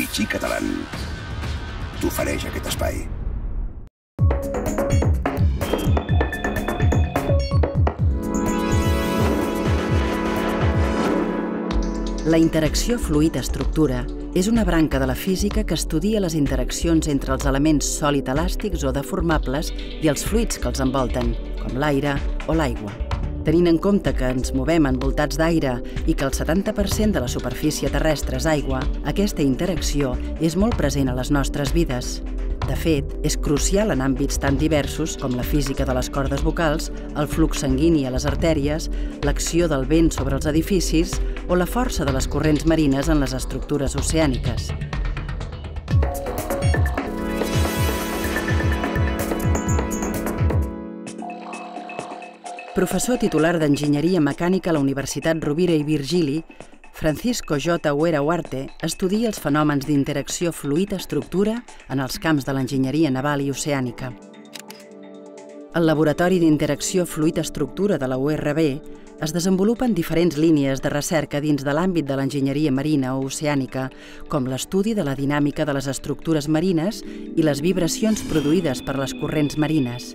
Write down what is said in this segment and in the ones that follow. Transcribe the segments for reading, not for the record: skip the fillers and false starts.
Vichy Catalán t'ofereix aquest espai. La interacció fluid-estructura és una branca de la física que estudia les interaccions entre els elements sòlid-elàstics o deformables i els fluids que els envolten, com l'aire o l'aigua. Tenint en compte que ens movem envoltats d'aire i que el 70% de la superfície terrestre és aigua, aquesta interacció és molt present a les nostres vides. De fet, és crucial en àmbits tan diversos com la física de les cordes vocals, el flux sanguini a les artèries, l'acció del vent sobre els edificis o la força de les corrents marines en les estructures oceàniques. Professor titular d'Enginyeria Mecànica a la Universitat Rovira i Virgili, Francisco J. Huera Huarte estudia els fenòmens d'interacció fluid-estructura en els camps de l'enginyeria naval i oceànica. Al Laboratori d'Interacció Fluid-Estructura de la URB es desenvolupen diferents línies de recerca dins de l'àmbit de l'enginyeria marina o oceànica, com l'estudi de la dinàmica de les estructures marines i les vibracions produïdes per les corrents marines.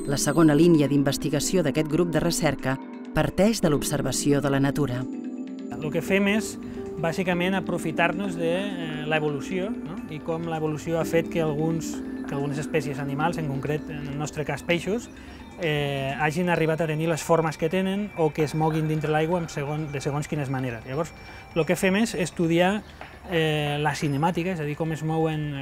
La segona línia d'investigació d'aquest grup de recerca parteix de l'observació de la natura. El que fem és, bàsicament, aprofitar-nos de l'evolució i com l'evolució ha fet que algunes espècies animals, en concret, en el nostre cas peixos, hagin arribat a tenir les formes que tenen o que es moguin dintre l'aigua de segons quines maneres. Llavors, el que fem és estudiar la cinemàtica, és a dir, com es mouen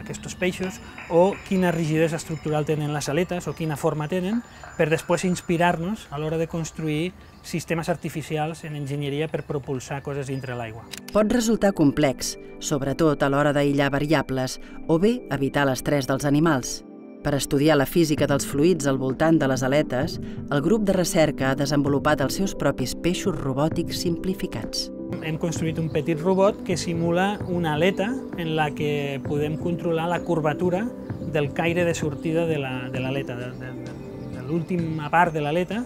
aquests peixos, o quina rigidesa estructural tenen les aletes o quina forma tenen, per després inspirar-nos a l'hora de construir sistemes artificials en enginyeria per propulsar coses dintre l'aigua. Pot resultar complex, sobretot a l'hora d'aïllar variables, o bé evitar l'estrès dels animals. Per estudiar la física dels fluids al voltant de les aletes, el grup de recerca ha desenvolupat els seus propis peixos robòtics simplificats. Hem construït un petit robot que simula una aleta en la que podem controlar la curvatura del caire de sortida de l'aleta, de l'última part de l'aleta,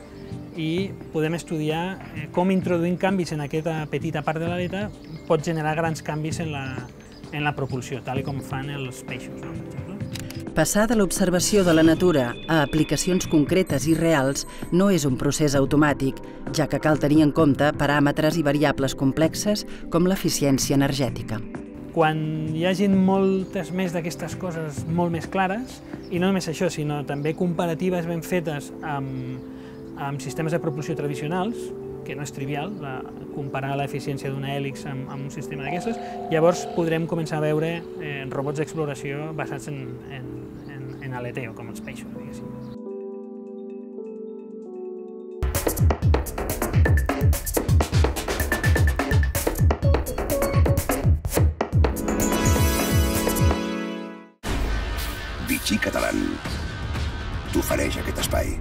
i podem estudiar com introduint canvis en aquesta petita part de l'aleta pot generar grans canvis en la propulsió, tal com fan els peixos, per exemple. Passar de l'observació de la natura a aplicacions concretes i reals no és un procés automàtic, ja que cal tenir en compte paràmetres i variables complexes com l'eficiència energètica. Quan hi hagi moltes més d'aquestes coses molt més clares, i no només això, sinó també comparatives ben fetes amb sistemes de propulsió tradicionals, que no és trivial comparar l'eficiència d'una hèlix amb un sistema d'aquestos, llavors podrem començar a veure robots d'exploració basats en aleteo, com els peixos, diguéssim. Vichy Catalán t'ofereix aquest espai.